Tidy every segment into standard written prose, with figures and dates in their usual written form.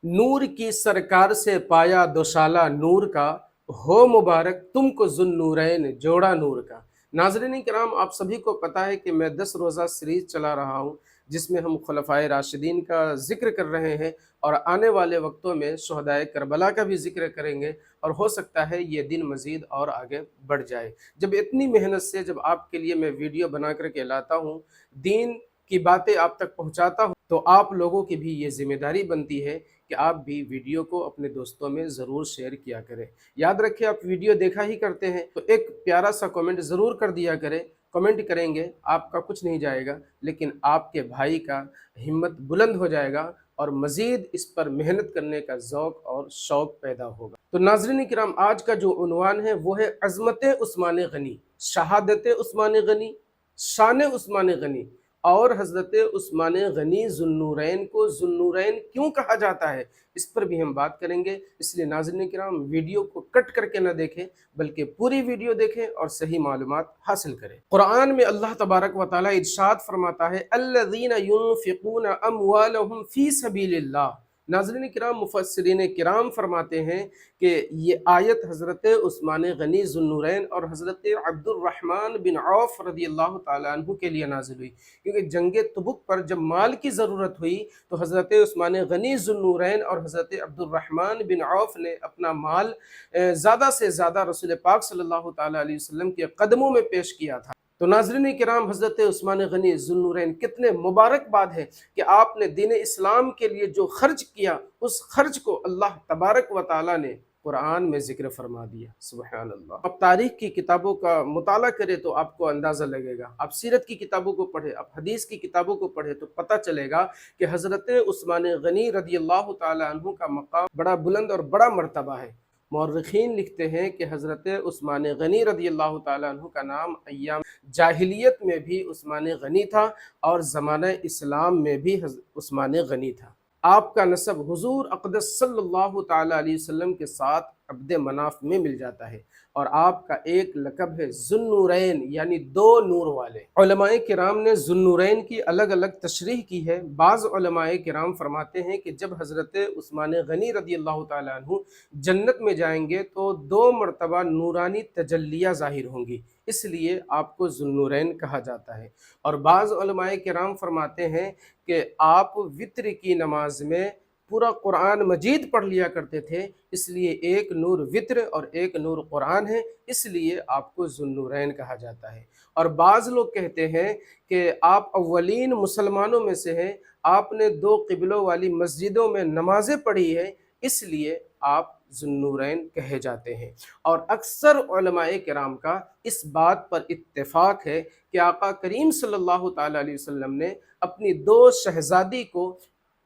नूर की सरकार से पाया दोशाला नूर का, हो मुबारक तुमको जुन्नूरैन जोड़ा नूर का। नाज़रीन किराम, आप सभी को पता है कि मैं 10 रोज़ा सीरीज़ चला रहा हूँ जिसमें हम खुलफ़ाए राशिदीन का ज़िक्र कर रहे हैं और आने वाले वक्तों में शुहदाए करबला का भी ज़िक्र करेंगे और हो सकता है ये दिन मज़ीद और आगे बढ़ जाए। जब इतनी मेहनत से जब आपके लिए मैं वीडियो बना कर के लाता हूँ, दीन की बातें आप तक पहुँचाता हूँ, तो आप लोगों की भी ये ज़िम्मेदारी बनती है कि आप भी वीडियो को अपने दोस्तों में ज़रूर शेयर किया करें। याद रखें, आप वीडियो देखा ही करते हैं तो एक प्यारा सा कमेंट ज़रूर कर दिया करें। कमेंट करेंगे, आपका कुछ नहीं जाएगा, लेकिन आपके भाई का हिम्मत बुलंद हो जाएगा और मज़ीद इस पर मेहनत करने का ज़ौक़ और शौक़ पैदा होगा। तो नाज़रीन किराम, आज का जो उन्वान है वो है अज़मत उस्मान गनी, शहादत उस्मान गनी, शान उस्मान गनी और हज़रत उस्मान गनी ज़ुन्नूरैन को ज़ुन्नूरैन क्यों कहा जाता है, इस पर भी हम बात करेंगे। इसलिए नाज़रीन किराम, वीडियो को कट करके न देखें बल्कि पूरी वीडियो देखें और सही मालूमात हासिल करें। कुरान में अल्लाह तबारक व तआला इरशाद फरमाता है, अल्लज़ीना युनफ़िक़ूना अम्वालहुम फ़ी सबीलिल्लाह। नाज़रीन किराम, मुफ़स्सिरीन किराम फरमाते हैं कि ये आयत हज़रत उस्मान गनी ज़ुन्नूरैन और हज़रत अब्दुर्रहमान बिन औफ़ रज़ियल्लाहु ताला अन्हु के लिए नाज़िल हुई, क्योंकि जंग तबुक पर जब माल की ज़रूरत हुई तो हज़रत उस्मान गनी ज़ुन्नूरैन और हज़रत अब्दुर्रहमान बिन औफ़ ने अपना माल ज़्यादा से ज़्यादा रसूल पाक सल्लल्लाहु ताला अलैहि वसल्लम के कदमों में पेश किया था। तो नाज़रीन किराम, हज़रत उस्मान गनी ज़ुन्नूरैन, कितने मुबारक बात है कि आपने दीन इस्लाम के लिए जो खर्च किया, उस खर्च को अल्लाह तबारक व तआला ने कुरान में ज़िक्र फरमा दिया। सुबहान अल्लाह। अब तारीख़ की किताबों का मुताला करें तो आपको अंदाज़ा लगेगा, आप सीरत की किताबों को पढ़ें, आप हदीस की किताबों को पढ़ें तो पता चलेगा कि हज़रत उस्मान गनी रज़ियल्लाहु ताला अन्हु का मक़ाम बड़ा बुलंद और बड़ा मर्तबा है। मौर्रिख़ीन लिखते हैं कि हज़रत उस्मान गनी रज़ियल्लाहु ताला अन्हु का नाम अय्याम जाहिलियत में भी उस्मान गनी था और ज़माना इस्लाम में भी उस्मान गनी था। आपका नसब हुज़ूर अक़दस सल्लल्लाहु ताला अलैहि वसल्लम के साथ अब्द मनाफ में मिल जाता है और आपका एक लक़ब है ज़ुन्नूरैन, यानी दो नूर वाले। उलमाए किराम ने ज़ुन्नूरैन की अलग अलग तशरीह की है। बाज़ उलमाए किराम फरमाते हैं कि जब हज़रत उस्मान गनी रज़ियल्लाहु ताला अन्हु जन्नत में जाएंगे तो 2 मरतबा नूरानी तजल्लियाँ ज़ाहिर होंगी, इसलिए आपको ज़ुन्नूरैन कहा जाता है। और बाज़ उलमाए किराम फरमाते हैं कि आप वित्र की नमाज में पूरा कुरान मजीद पढ़ लिया करते थे, इसलिए एक नूर वित्र और एक नूर कुरान है, इसलिए आपको ज़ुन्नूरैन कहा जाता है। और बाज़ लोग कहते हैं कि आप अव्वलीन मुसलमानों में से हैं, आपने 2 क़िबलों वाली मस्जिदों में नमाज़ें पढ़ी है, इसलिए आप ज़ुन्नूरैन कहे जाते हैं। और अक्सर उलमाए किराम का इस बात पर इत्तेफाक है कि आका करीम सल्लल्लाहु ताला अलैहि वसल्लम ने अपनी 2 शहज़ादी को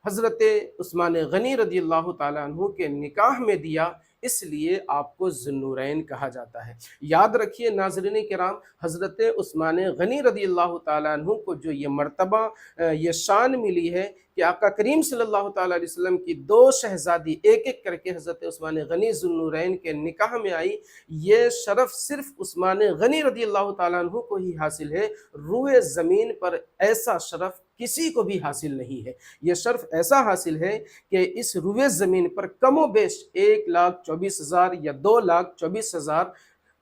हज़रत उस्मान गनी रज़ियल्लाहु ताला अन्हु के निकाह में दिया, इसलिए आपको ज़ुन्नूरैन कहा जाता है। याद रखिए नाज़रीन किराम, हज़रत उस्मान गनी रज़ियल्लाहु ताला अन्हु को जो ये मर्तबा ये शान मिली है कि आका करीम सल्लल्लाहु ताला अलैहि वसल्लम की 2 शहज़ादी एक एक करके हज़रत उस्मान गनी ज़ुन्नूरैन के निकाह में आई, ये शरफ़ सिर्फ़ उस्मान गनी रज़ियल्लाहु ताला अन्हु को ही हासिल है। रूए ज़मीन पर ऐसा शरफ़ किसी को भी हासिल नहीं है। ये शर्फ ऐसा हासिल है कि इस रुए ज़मीन पर कमो बेश 1,24,000 या 2,24,000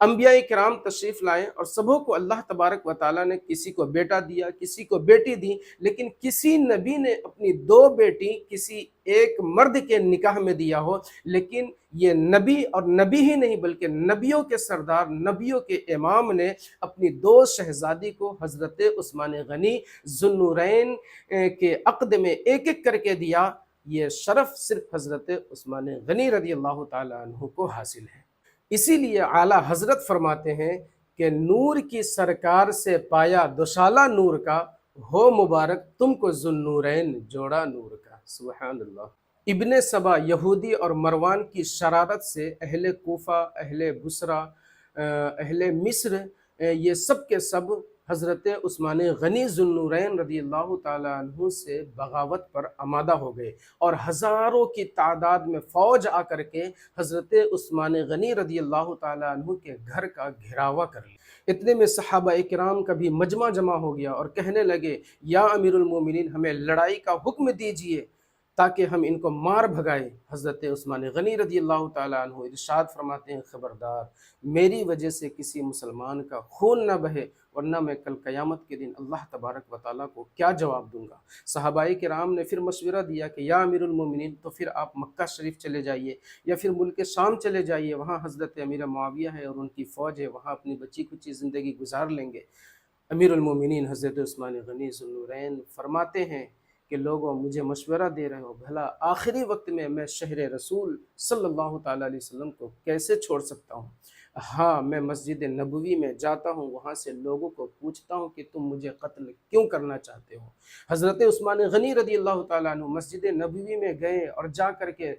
अंबिया किराम तशरीफ़ लाएँ और सबों को अल्लाह तबारक व ताला ने किसी को बेटा दिया, किसी को बेटी दी, लेकिन किसी नबी ने अपनी 2 बेटी किसी एक मर्द के निकाह में दिया हो। लेकिन ये नबी, और नबी ही नहीं बल्कि नबियों के सरदार, नबियों के इमाम ने अपनी 2 शहज़ादी को हज़रत उस्मान गनी ज़ुन्नूरैन के अक़द में एक एक करके दिया। ये शरफ़ सिर्फ़ हज़रत उस्मान गनी रज़ियल्लाहु ताला अन्हु को हासिल है। इसीलिए आला हज़रत फरमाते हैं कि नूर की सरकार से पाया दुशाला नूर का, हो मुबारक तुमको ज़ुन्नूरैन जोड़ा नूर का। सुबहान अल्लाह। इब्ने सबा यहूदी और मरवान की शरारत से अहले कूफा, अहले बुसरा, अहले मिस्र, ये सब के सब हज़रत उस्मान गनी ज़ुन्नूरैन रज़ियल्लाहु ताला अन्हु से बगावत पर आमादा हो गए और हज़ारों की तादाद में फ़ौज आकर के हज़रत उस्मान गनी रज़ियल्लाहु ताला अन्हु के घर का घेरावा कर लिया। इतने में सहाबा इकराम का भी मजमा जमा हो गया और कहने लगे, या अमीरुल मोमिनीन, हमें लड़ाई का हुक्म दीजिए। ताकि हम इनको मार भगाए। हज़रत उस्मान गनी रदी अल्लाह ताला अन्हु इरशाद फरमाते हैं, खबरदार मेरी वजह से किसी मुसलमान का खून न बहे, वरना मैं कल क़यामत के दिन अल्लाह तबारक व तआला को क्या जवाब दूंगा। सहाबाए किराम ने फिर मशवरा दिया कि या अमीरुल मोमिनीन, तो फिर आप मक्का शरीफ चले जाइए या फिर मुल्क शाम चले जाइए, वहाँ हज़रत अमीर मुआविया है और उनकी फ़ौज है, वहाँ अपनी बची कुची ज़िंदगी गुजार लेंगे। अमीरुल मोमिनीन हज़रत उस्मान गनी ज़ुन्नूरैन फरमाते हैं कि लोगों, मुझे मशवरा दे रहे हो, भला आखिरी वक्त में मैं शहर रसूल सल्लल्लाहु ताला अलैहि वसल्लम को कैसे छोड़ सकता हूँ। हाँ, मैं मस्जिद नबवी में जाता हूँ, वहाँ से लोगों को पूछता हूँ कि तुम मुझे कत्ल क्यों करना चाहते हो। हज़रत उस्मान गनी रदी अल्लाह ताला अन्हु मस्जिद नबवी में गए और जा कर के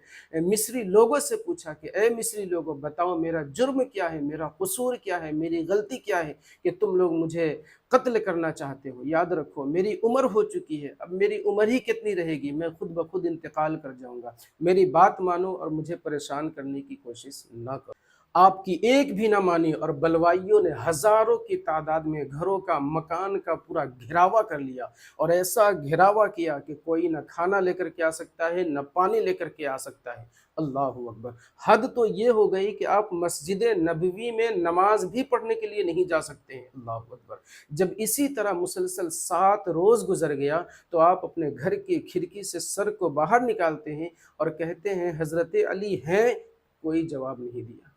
मिस्री लोगों से पूछा कि ए मिस्री लोगों, बताओ मेरा जुर्म क्या है, मेरा कसूर क्या है, मेरी गलती क्या है कि तुम लोग मुझे कत्ल करना चाहते हो। याद रखो मेरी उम्र हो चुकी है, अब मेरी उम्र ही कितनी रहेगी, मैं खुद ब खुद इंतकाल कर जाऊंगा। मेरी बात मानो और मुझे परेशान करने की कोशिश ना करो। आपकी एक भी ना मानी और बलवाइयों ने हजारों की तादाद में घरों का, मकान का पूरा घिरावा कर लिया और ऐसा घिरावा किया कि कोई न खाना लेकर के आ सकता है, न पानी लेकर के आ सकता है। अल्लाहु अकबर। हद तो ये हो गई कि आप मस्जिद नबवी में नमाज भी पढ़ने के लिए नहीं जा सकते हैं। अल्लाहु अकबर। जब इसी तरह मुसलसल 7 रोज़ गुजर गया तो आप अपने घर की खिड़की से सर को बाहर निकालते हैं और कहते हैं हज़रत अली हैं, कोई जवाब नहीं दिया।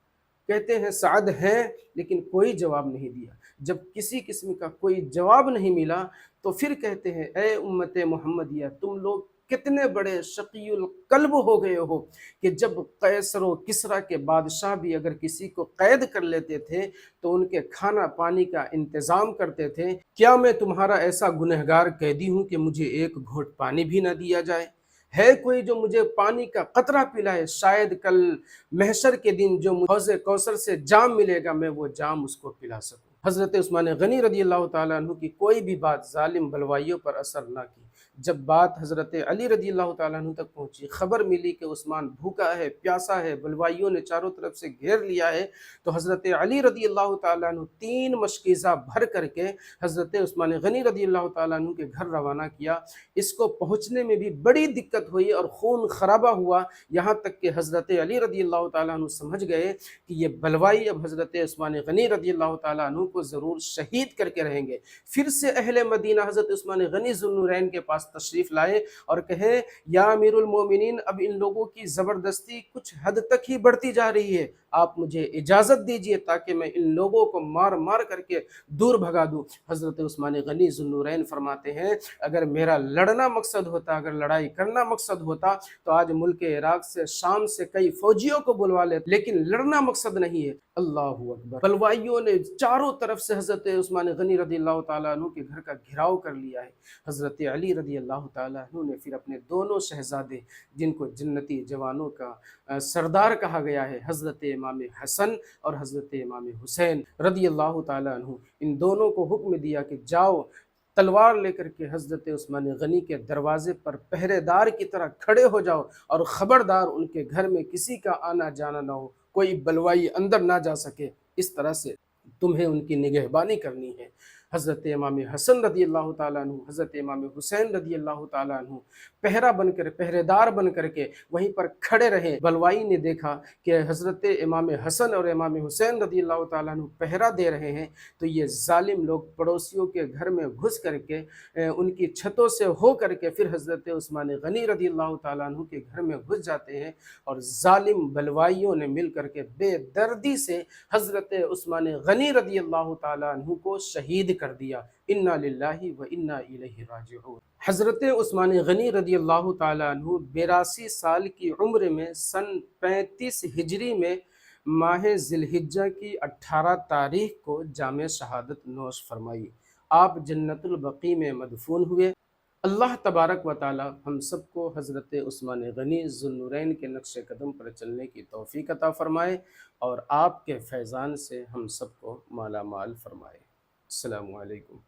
कहते हैं साद हैं, लेकिन कोई जवाब नहीं दिया। जब किसी किस्म का कोई जवाब नहीं मिला तो फिर कहते हैं, ए उम्मत मोहम्मदिया, तुम लोग कितने बड़े शकीयुल कल्ब हो गए हो कि जब कैसर व किसरा के बादशाह भी अगर किसी को कैद कर लेते थे तो उनके खाना पानी का इंतज़ाम करते थे। क्या मैं तुम्हारा ऐसा गुनहगार कैदी हूँ कि मुझे एक घोंट पानी भी ना दिया जाए? है कोई जो मुझे पानी का कतरा पिलाए? शायद कल महशर के दिन जो हौज़े कौसर से जाम मिलेगा, मैं वो जाम उसको पिला सकूं। हज़रत उस्मान गनी रदी अल्लाह ताला अन्हु की कोई भी बात जालिम बलवाइयों पर असर ना की। जब बात हज़रत अली रदी अल्लाह ताला अन्हु तक पहुंची, खबर मिली कि उस्मान भूखा है, प्यासा है, बलवाइयों ने चारों तरफ से घेर लिया है, तो हज़रत अली रदी अल्लाह ताला अन्हु 3 मशकीज़ा भर करके हज़रत उस्मान गनी रदी अल्लाह ताला अन्हु के घर रवाना किया। इसको पहुँचने में भी बड़ी दिक्कत हुई और खून खराबा हुआ, यहाँ तक कि हज़रत अली रदी अल्लाह ताला अन्हु समझ गए कि ये बलवाई अब हज़रत उस्मान गनी रदी अल्लाह ताला अन्हु को ज़रूर शहीद करके रहेंगे। फिर से अहले मदीना हज़रत उस्मान गनी ज़ुन्नूरैन के पास तशरीफ़ लाए और कहे, या अमीरुल मोमिनीन, अब इन लोगों की ज़बरदस्ती कुछ हद तक ही बढ़ती जा रही है, आप मुझे इजाज़त दीजिए ताकि मैं इन लोगों को मार मार करके दूर भगा दूँ। हज़रत उस्मान गनी ज़ुन्नूरैन फरमाते हैं, अगर मेरा लड़ना मकसद होता, अगर लड़ाई करना मकसद होता तो आज मुल्क इराक से, शाम से कई फौजियों को बुलवा ले, लेकिन लड़ना मकसद नहीं है। अल्लाहु अकबर। बलवाइयों ने चारों तरफ से हज़रत उस्मान गनी रदी अल्लाह ताला अन्हु के घर का घेराव कर लिया है। हज़रत अली रदी अल्लाह ताला अन्हु ने फिर अपने दोनों शहज़ादे, जिनको जन्नती जवानों का सरदार कहा गया है, हज़रत इमाम हसन और हज़रत इमाम हुसैन रदी अल्लाह ताला अन्हु, इन दोनों को हुक्म दिया कि जाओ, तलवार लेकर के हज़रत उस्मान गनी के दरवाजे पर पहरेदार की तरह खड़े हो जाओ और ख़बरदार उनके घर में किसी का आना जाना ना हो, कोई बलवाई अंदर ना जा सके। इस तरह से तुम्हें उनकी निगहबानी करनी है। हज़रत इमाम हसन रदी अल्लाह ताला अन्हु, हज़रत इमाम हुसैन रदी अल्लाह ताला अन्हु पहरा बनकर, पहरेदार बन करके वहीं पर खड़े रहे। बलवाई ने देखा कि हज़रत इमाम हसन और इमाम हुसैन रदी अल्लाह ताला अन्हु पहरा दे रहे हैं, तो ये जालिम लोग पड़ोसियों के घर में घुस करके उनकी छतों से हो करके फिर हज़रत उस्मान गनी रदी अल्लाह ताला अन्हु के घर में घुस जाते हैं और जालिम बलवाइयों ने मिल करके बेदर्दी से हज़रत उस्मान गनी रदी अल्लाह ताला अन्हु को शहीद कर दिया। इन्ना लिल्लाहि व इन्ना इलैहि राजिऊन। हज़रत उस्मान गनी रदी अल्लाह ताला अन्हु 82 साल की उम्र में सन 35 हिजरी में माह ज़िलहिज्जा की 18 तारीख को जामे शहादत नोश फरमाई। आप जन्नतुल बकी में मदफून हुए। अल्लाह तबारक व ताला हम सबको हज़रत उस्मान गनी ज़ुन्नूरैन के नक्श कदम पर चलने की तौफ़ीक़ अता फ़रमाए और आपके फैज़ान से हम सबको माला माल फ़रमाए। अस्सलामु अलैकुम।